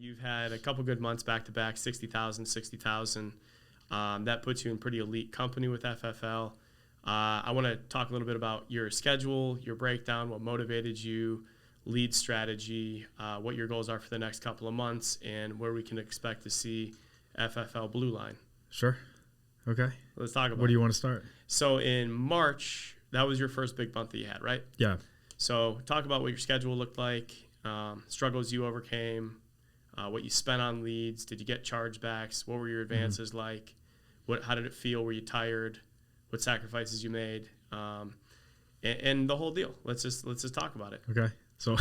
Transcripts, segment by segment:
You've had a couple good months back to back, 60,000, 60,000. That puts you in pretty elite company with FFL. I want to talk a little bit about your schedule, your breakdown, what motivated you, lead strategy, what your goals are for the next couple of months, and where we can expect to see FFL Blue Line. Sure. Okay. Let's talk about it. Where do you want to start? So in March, that was your first big month that you had, right? Yeah. So talk about what your schedule looked like, struggles you overcame, what you spent on leads. Did you get chargebacks? What were your advances like? How did it feel? Were you tired? What sacrifices you made? And the whole deal. Let's just talk about it. Okay. So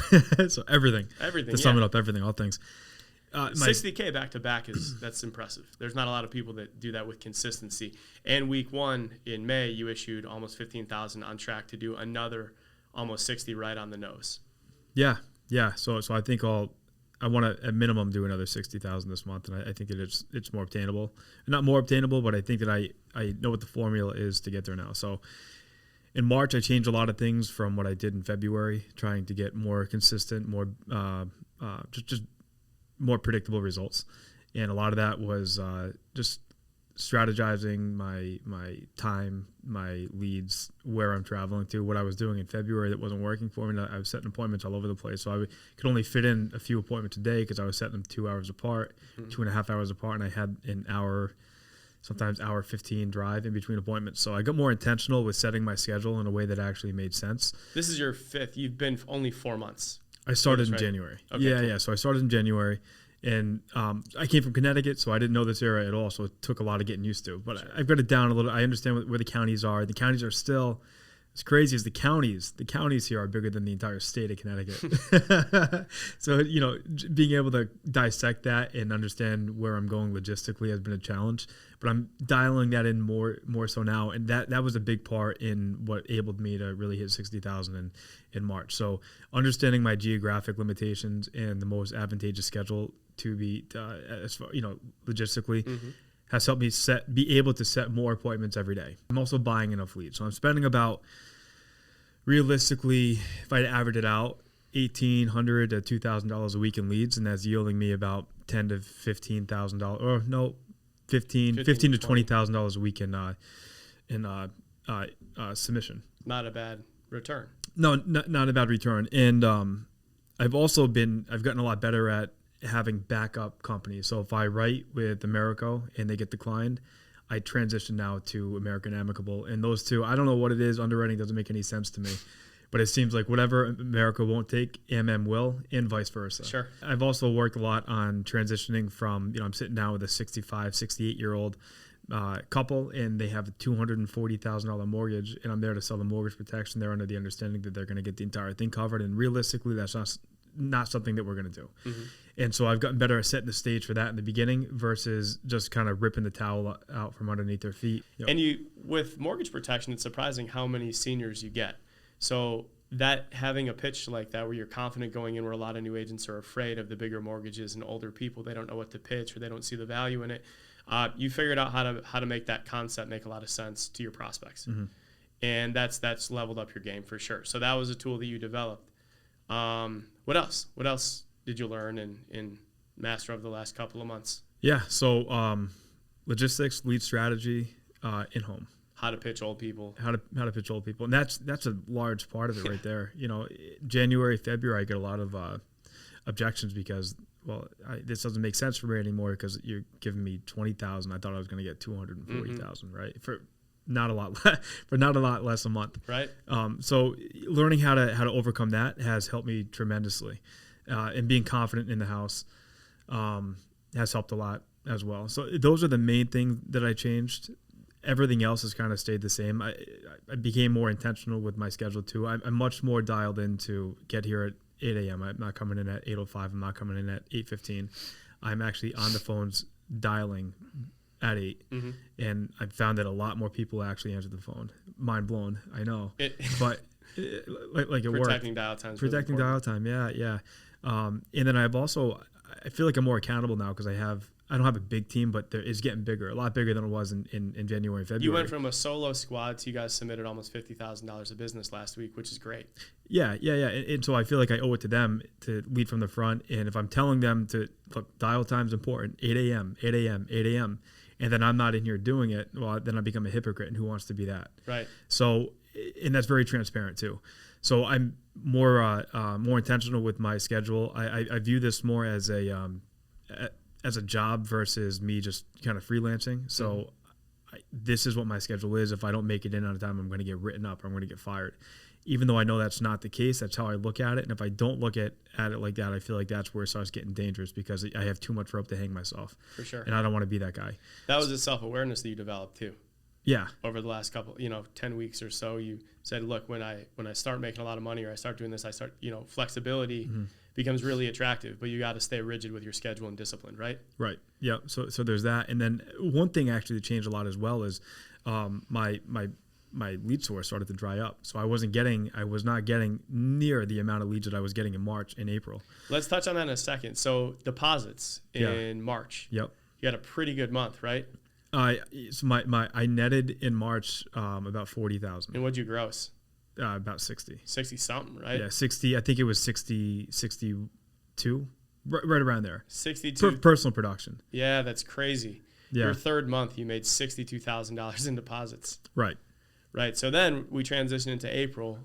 so everything. Everything. To sum it up, everything, all things. 60K back to back that's impressive. There's not a lot of people that do that with consistency. And week one in May, you issued almost 15,000, on track to do another almost 60 right on the nose. Yeah. So I think I want to at minimum do another 60,000 this month, and I think that it's more obtainable. Not more obtainable, but I think that I know what the formula is to get there now. So in March, I changed a lot of things from what I did in February, trying to get more consistent, more just more predictable results. And a lot of that was just strategizing my time, my leads, where I'm traveling to, what I was doing in February that wasn't working for me. I was setting appointments all over the place. So I could only fit in a few appointments a day because I was setting them 2 hours apart, 2.5 hours apart, and I had an hour, sometimes hour 15 drive in between appointments. So I got more intentional with setting my schedule in a way that actually made sense. This is your fifth. You've been only 4 months. I started in January. Okay, yeah. So I started in January, and I came from Connecticut, so I didn't know this area at all. So it took a lot of getting used to. But sure. I've got it down a little. I understand where the counties are. The counties are still as crazy as the counties. The counties here are bigger than the entire state of Connecticut. So being able to dissect that and understand where I'm going logistically has been a challenge. But I'm dialing that in more so now, and that was a big part in what enabled me to really hit 60,000 in March. So understanding my geographic limitations and the most advantageous schedule to be as far, logistically has helped me be able to set more appointments every day. I'm also buying enough leads, so I'm spending about, realistically, if I average it out, $1,800 to $2,000 a week in leads, and that's yielding me about $10,000 to $15,000, or no, $15,000 to $20,000 a week in submission. Not a bad return. No, not a bad return. And I've gotten a lot better at having backup companies. So if I write with Americo and they get declined, I transition now to American Amicable. And those two, I don't know what it is. Underwriting doesn't make any sense to me. But it seems like whatever America won't take, MM will, and vice versa. Sure. I've also worked a lot on transitioning from, I'm sitting down with a 65, 68-year-old couple, and they have a $240,000 mortgage, and I'm there to sell the mortgage protection. They're under the understanding that they're going to get the entire thing covered, and realistically, that's not something that we're going to do. And so I've gotten better at setting the stage for that in the beginning versus just kind of ripping the towel out from underneath their feet. And with mortgage protection, it's surprising how many seniors you get. So that having a pitch like that where you're confident going in, where a lot of new agents are afraid of the bigger mortgages and older people, they don't know what to pitch or they don't see the value in it. You figured out how to make that concept make a lot of sense to your prospects. And that's leveled up your game for sure. So that was a tool that you developed. What else? What else did you learn and master over the last couple of months? Yeah. So logistics, lead strategy, in-home. How to pitch old people. How to pitch old people. And that's a large part of it right there. January, February, I get a lot of objections because, this doesn't make sense for me anymore because you're giving me 20,000. I thought I was going to get 240,000, right? For not a lot less a month. Right. So learning how to overcome that has helped me tremendously. And being confident in the house has helped a lot as well. So those are the main things that I changed. Everything else has kind of stayed the same. I became more intentional with my schedule too. I'm much more dialed in to get here at 8 a.m. I'm not coming in at 8:05. I'm not coming in at 8:15. I'm actually on the phones dialing at 8. And I've found that a lot more people actually answer the phone. Mind blown, I know. But it worked. Protecting dial time. Protecting dial time, yeah. And then I feel like I'm more accountable now because I have I don't have a big team, but it's getting bigger, a lot bigger than it was in January and February. You went from a solo squad to you guys submitted almost $50,000 of business last week, which is great. Yeah. And so I feel like I owe it to them to lead from the front. And if I'm telling them to look, dial time's important, 8 a.m., 8 a.m., 8 a.m., and then I'm not in here doing it, well, then I become a hypocrite, and who wants to be that? Right. So, and that's very transparent too. So I'm more intentional with my schedule. I view this more as a job versus me just kind of freelancing. So this is what my schedule is. If I don't make it in on time, I'm going to get written up. I'm going to get fired. Even though I know that's not the case, that's how I look at it. And if I don't look at it like that, I feel like that's where it starts getting dangerous because I have too much rope to hang myself. For sure. And I don't want to be that guy. That was a self-awareness that you developed too. Yeah. Over the last couple, 10 weeks or so, you said, look, when I start making a lot of money or I start doing this, I start, flexibility becomes really attractive, but you got to stay rigid with your schedule and discipline, right? Right. Yeah. So there's that. And then one thing actually that changed a lot as well is my lead source started to dry up. So I was not getting near the amount of leads that I was getting in March and April. Let's touch on that in a second. So deposits in March. Yep. You had a pretty good month, right? I netted in March about 40,000. And what'd you gross? About 60. 60 something, right? Yeah, 60. I think it was 62, right around there. 62. Personal production. Yeah, that's crazy. Yeah. Your third month, you made $62,000 in deposits. Right. Right. So then we transitioned into April.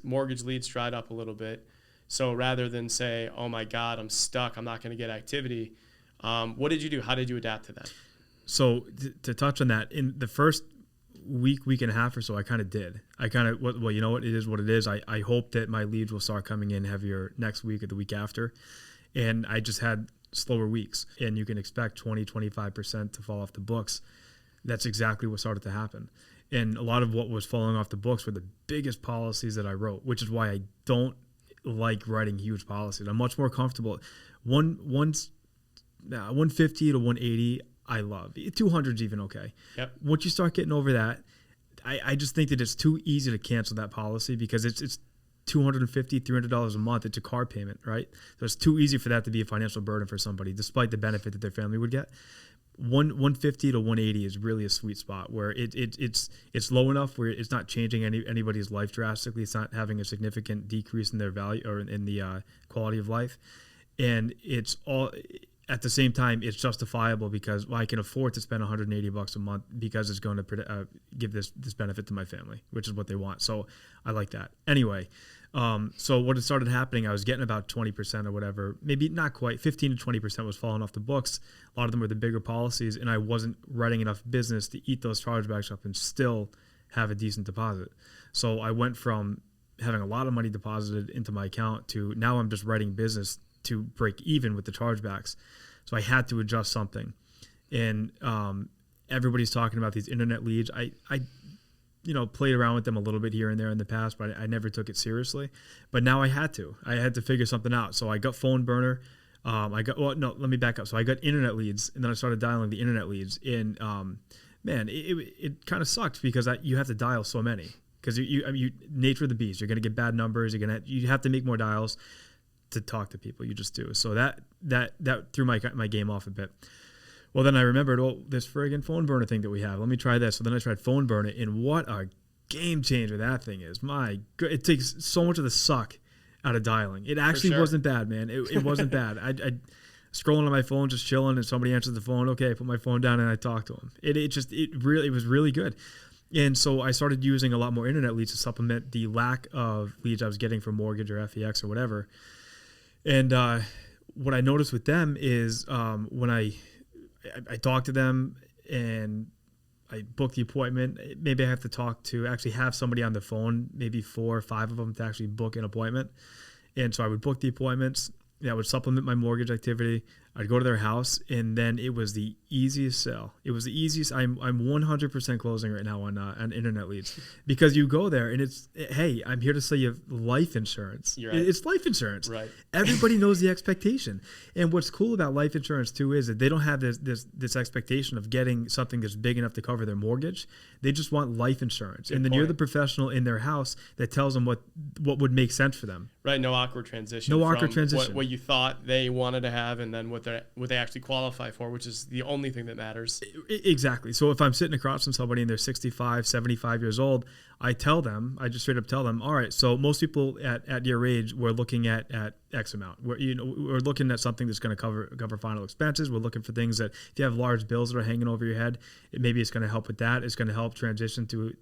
Mortgage leads dried up a little bit. So rather than say, oh my God, I'm stuck, I'm not going to get activity. What did you do? How did you adapt to that? So to touch on that, in the first week and a half or so, I kind of did. Well, you know what? It is what it is. I hope that my leads will start coming in heavier next week or the week after. And I just had slower weeks. And you can expect 20-25% to fall off the books. That's exactly what started to happen. And a lot of what was falling off the books were the biggest policies that I wrote, which is why I don't like writing huge policies. I'm much more comfortable. 150 to 180, I love. 200's even okay. Yep. Once you start getting over that, I just think that it's too easy to cancel that policy because it's $250, $300 a month. It's a car payment, right? So it's too easy for that to be a financial burden for somebody, despite the benefit that their family would get. 150 to 180 is really a sweet spot where it's low enough where it's not changing anybody's life drastically. It's not having a significant decrease in their value or in the quality of life, and it's all. At the same time, it's justifiable because I can afford to spend $180 a month because it's going to give this benefit to my family, which is what they want. So I like that. Anyway, so what had started happening, I was getting about 20% or whatever, maybe not quite, 15 to 20% was falling off the books. A lot of them were the bigger policies, and I wasn't writing enough business to eat those chargebacks up and still have a decent deposit. So I went from having a lot of money deposited into my account to now I'm just writing business to break even with the chargebacks. So I had to adjust something. And everybody's talking about these internet leads. I played around with them a little bit here and there in the past, but I never took it seriously. But now I had to figure something out. So I got phone burner. Let me back up. So I got internet leads, and then I started dialing the internet leads. And man, it kind of sucked because you have to dial so many because you nature of the beast. You're going to get bad numbers. You have to make more dials to talk to people. You just do. So that threw my game off a bit. Well, then I remembered, this friggin' phone burner thing that we have. Let me try this. So then I tried phone burner, and what a game changer that thing is. My God, it takes so much of the suck out of dialing. It actually wasn't bad, man. It wasn't bad. I scrolling on my phone, just chilling, and somebody answers the phone. Okay, I put my phone down and I talk to them. It was really good. And so I started using a lot more internet leads to supplement the lack of leads I was getting from mortgage or FEX or whatever. And what I noticed with them is when I talk to them and I book the appointment, maybe I have to actually have somebody on the phone, maybe 4 or 5 of them to actually book an appointment. And so I would book the appointments. I would supplement my mortgage activity. I'd go to their house, and then it was the easiest sale. It was the easiest. I'm 100% closing right now on internet leads because you go there and it's, hey, I'm here to sell you life insurance. You're right. It's life insurance. Right. Everybody knows the expectation. And what's cool about life insurance too is that they don't have this expectation of getting something that's big enough to cover their mortgage. They just want life insurance. Good and then point. you're the professional in their house that tells them what would make sense for them. Right. No awkward transition. No awkward from transition. What you thought they wanted to have and then what they actually qualify for, which is the only thing that matters. Exactly. So if I'm sitting across from somebody and they're 65, 75 years old, I just straight up tell them, all right, so most people at your age, we're looking at X amount. We're looking at something that's going to cover final expenses. We're looking for things that if you have large bills that are hanging over your head, maybe it's going to help with that. It's going to help transition to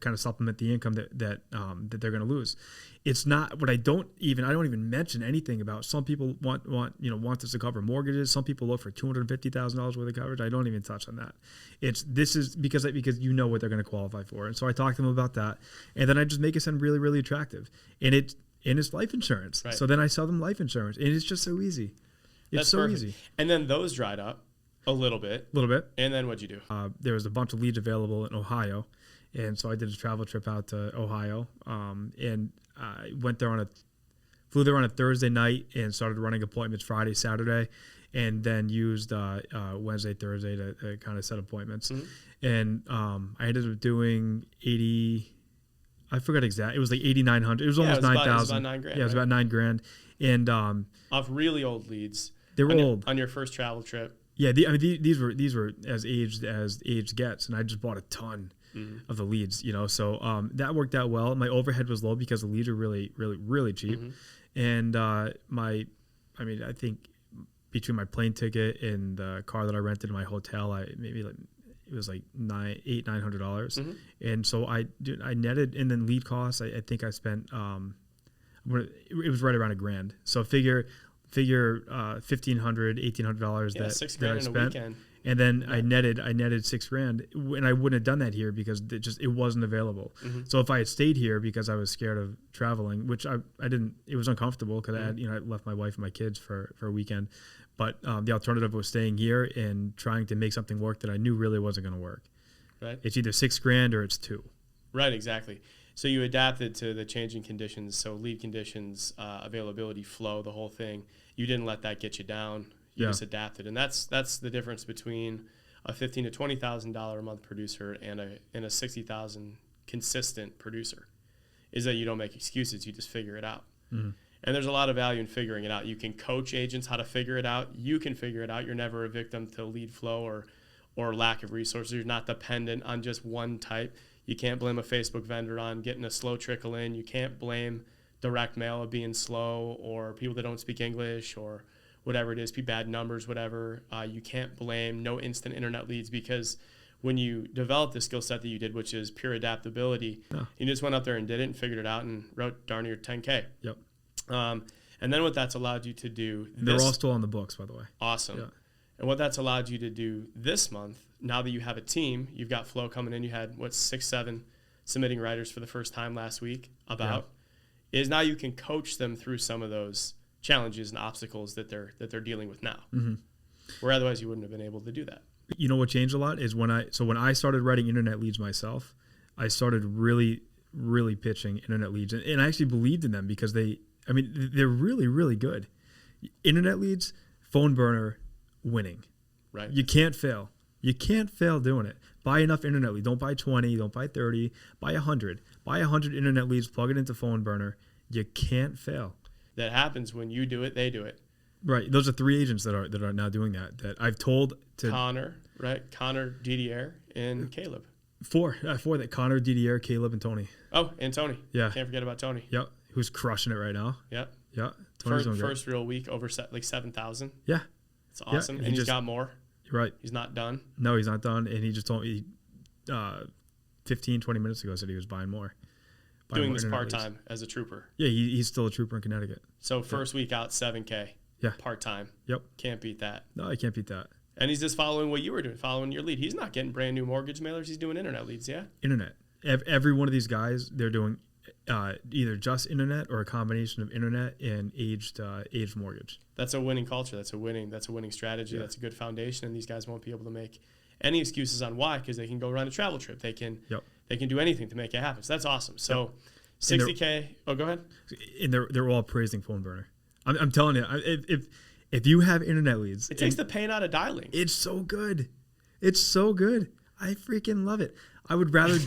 kind of supplement the income that they're going to lose. It's not what I don't even mention anything about. Some people want this to cover mortgages. Some people look for $250,000 worth of coverage. I don't even touch on that. This is because you know what they're going to qualify for. And so I talk to them about that. And then I just make it sound really, really attractive. And it's life insurance. Right. So then I sell them life insurance. And it's just so easy. That's so perfect. easy. And then those dried up a little bit. And then what'd you do? There was a bunch of leads available in Ohio. And so I did a travel trip out to Ohio. And I flew there on a Thursday night and started running appointments Friday, Saturday, and then used Wednesday, Thursday to kind of set appointments. Mm-hmm. And I ended up doing 80. I forgot exactly. It was like 8,900. It was almost 9,000. It was about $9,000. Yeah, it was about $9,000. And off really old leads. They were old on your first travel trip. Yeah, these were as aged gets, and I just bought a ton. Mm-hmm. of the leads, so that worked out well. My overhead was low because the leads are really, really, really cheap. Mm-hmm. And I think between my plane ticket and the car that I rented in my hotel, it was like $900. Mm-hmm. And so I netted, and then lead costs, I think I spent it was right around $1,000. So figure $1,500, $1,800 that $6,000 that I in spent. a weekend. And then I netted $6,000, and I wouldn't have done that here because it wasn't available. Mm-hmm. So if I had stayed here because I was scared of traveling, which I didn't, it was uncomfortable because I left my wife and my kids for a weekend. But the alternative was staying here and trying to make something work that I knew really wasn't going to work. Right. It's either $6,000 or it's $2,000. Right. Exactly. So you adapted to the changing conditions. So lead conditions, availability, flow, the whole thing. You didn't let that get you down. You just adapted, and that's the difference between a $15,000 to $20,000 a month producer and a $60,000 consistent producer, is that you don't make excuses, you just figure it out. Mm-hmm. And there's a lot of value in figuring it out. You can coach agents how to figure it out. You can figure it out. You're never a victim to lead flow or lack of resources. You're not dependent on just one type. You can't blame a Facebook vendor on getting a slow trickle in. You can't blame direct mail of being slow or people that don't speak English or whatever it is, bad numbers, whatever. You can't blame no instant internet leads because when you develop the skill set that you did, which is pure adaptability, you just went out there and did it and figured it out and wrote darn near 10K. Yep. And then what that's allowed you to do. They're all still on the books, by the way. Awesome. Yeah. And what that's allowed you to do this month, now that you have a team, you've got flow coming in, you had 6, 7 submitting writers for the first time last week is now you can coach them through some of those challenges and obstacles that they're dealing with now, mm-hmm. where otherwise you wouldn't have been able to do that. You know what changed a lot is when I started writing internet leads myself, I started really, really pitching internet leads, and I actually believed in them because they're really, really good. Internet leads, phone burner, winning. Right. You can't fail. You can't fail doing it. Buy enough internet leads. Don't buy 20. Don't buy 30. Buy 100. Buy 100 internet leads. Plug it into phone burner. You can't fail. That happens when you do it, they do it. Right. Those are 3 agents that are now doing that I've told to Connor, right? Connor, Didier, and Caleb. 4 that Connor, Didier, Caleb, and Tony. Oh, and Tony. Yeah. Can't forget about Tony. Yep. Who's crushing it right now. Yep. Yeah. Tony's first real week over 7,000. Yeah. It's awesome. Yeah, and he's got more. Right. He's not done. No, he's not done. And he just told me 15, 20 minutes ago said he was buying more. Doing this part-time as a trooper. Yeah, he's still a trooper in Connecticut. So first week out, 7K. Yeah. Part-time. Yep. Can't beat that. No, I can't beat that. And he's just following what you were doing, following your lead. He's not getting brand new mortgage mailers. He's doing internet leads, yeah? Internet. Every one of these guys, they're doing either just internet or a combination of internet and aged mortgage. That's a winning culture. That's a winning strategy. Yeah. That's a good foundation, and these guys won't be able to make any excuses on why, because they can go run a travel trip. They can do anything to make it happen. So that's awesome. So 60K. Oh, go ahead. And they're all praising Phone Burner. I'm telling you, if you have internet leads, it takes the pain out of dialing. It's so good. It's so good. I freaking love it. I would rather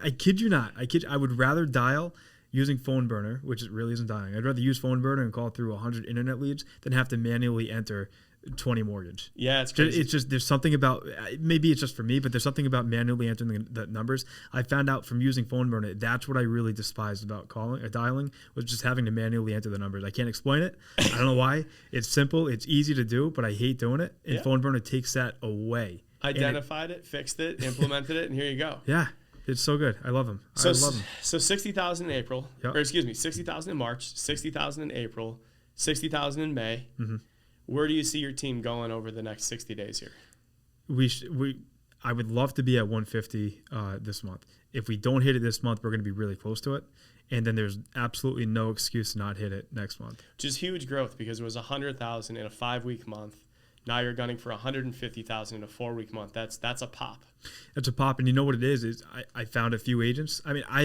I kid you not. I would rather dial using Phone Burner, which it really isn't dialing. I'd rather use Phone Burner and call through 100 internet leads than have to manually enter 20 mortgage. Yeah, it's crazy. It's just, there's something about, maybe it's just for me, but there's something about manually entering the numbers. I found out from using Phone Burner, that's what I really despised about calling or dialing, was just having to manually enter the numbers. I can't explain it. I don't know why. It's simple. It's easy to do, but I hate doing it. And Phone Burner takes that away. Identified it, fixed it, implemented it, and here you go. Yeah. It's so good. I love them. So 60,000 in April, or excuse me, 60,000 in March, 60,000 in April, 60,000 in May. Mm-hmm. Where do you see your team going over the next 60 days here? I would love to be at 150 this month. If we don't hit it this month, we're going to be really close to it. And then there's absolutely no excuse to not hit it next month. Which is huge growth, because it was 100,000 in a 5-week month. Now you're gunning for 150,000 in a 4-week month. That's a pop. That's a pop. And you know what it is I found a few agents. I mean, I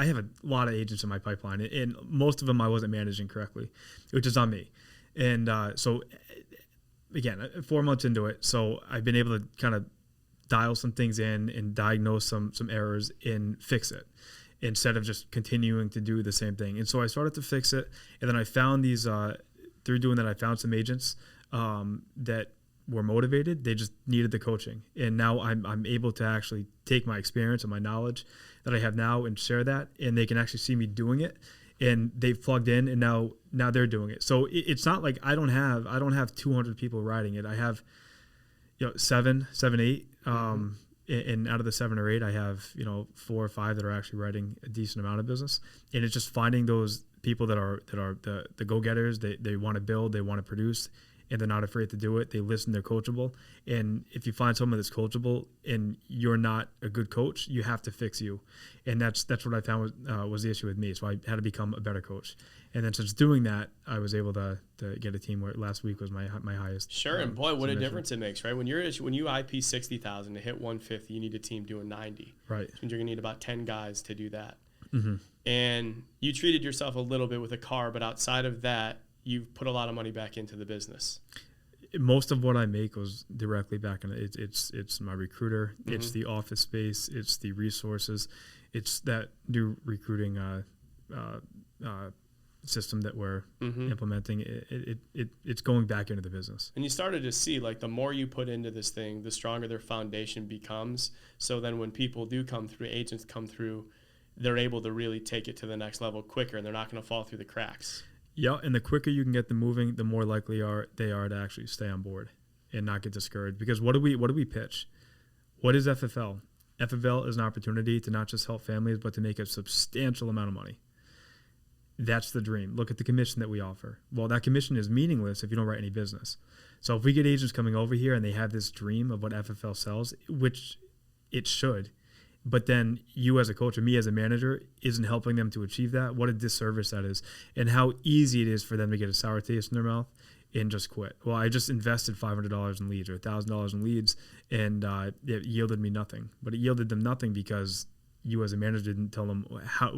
have a lot of agents in my pipeline, and most of them I wasn't managing correctly, which is on me. And so, again, 4 months into it, so I've been able to kind of dial some things in and diagnose some errors and fix it instead of just continuing to do the same thing. And so I started to fix it, and then I found these through doing that, I found some agents that were motivated. They just needed the coaching, and now I'm able to actually take my experience and my knowledge that I have now and share that, and they can actually see me doing it, and they've plugged in, and now they're doing it. So it's not like I don't have 200 people riding it. I have 7, 8, and out of the 7 or 8, I have 4 or 5 that are actually writing a decent amount of business, and it's just finding those people that are the go-getters. They want to build, they want to produce, and they're not afraid to do it. They listen, they're coachable. And if you find someone that's coachable and you're not a good coach, you have to fix you. And that's what I found was the issue with me. So I had to become a better coach. And then since doing that, I was able to get a team where last week was my highest. Sure, and boy, what a difference it makes, right? When you IP 60,000 to hit 150, you need a team doing 90. Right. Which means you're gonna need about 10 guys to do that. Mm-hmm. And you treated yourself a little bit with a car, but outside of that, you've put a lot of money back into the business. Most of what I make goes directly back in it. It's my recruiter. Mm-hmm. It's the office space. It's the resources. It's that new recruiting system that we're implementing. It's going back into the business. And you started to see, like, the more you put into this thing, the stronger their foundation becomes. So then when people do come through, agents come through, they're able to really take it to the next level quicker, and they're not going to fall through the cracks. Yeah, and the quicker you can get them moving, the more likely they are to actually stay on board and not get discouraged. Because what do we pitch? What is FFL? FFL is an opportunity to not just help families, but to make a substantial amount of money. That's the dream. Look at the commission that we offer. Well, that commission is meaningless if you don't write any business. So if we get agents coming over here and they have this dream of what FFL sells, which it should, but then you as a coach or me as a manager isn't helping them to achieve that, what a disservice that is, and how easy it is for them to get a sour taste in their mouth and just quit. Well, I just invested $500 in leads or $1,000 in leads, and it yielded me nothing. But it yielded them nothing because you as a manager didn't tell them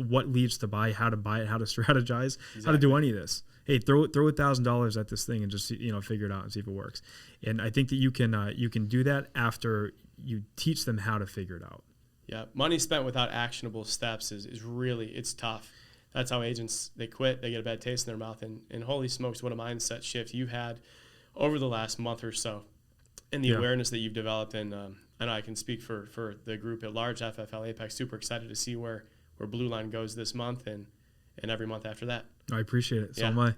what leads to buy it, how to strategize, exactly, how to do any of this. Hey, throw $1,000 at this thing and just figure it out and see if it works. And I think that you can do that after you teach them how to figure it out. Yeah, money spent without actionable steps is really, it's tough. That's how agents, they quit, they get a bad taste in their mouth, and holy smokes, what a mindset shift you've had over the last month or so, and the awareness that you've developed. And I know I can speak for the group at large, FFL Apex, super excited to see where Blue Line goes this month and every month after that. I appreciate it. So am I.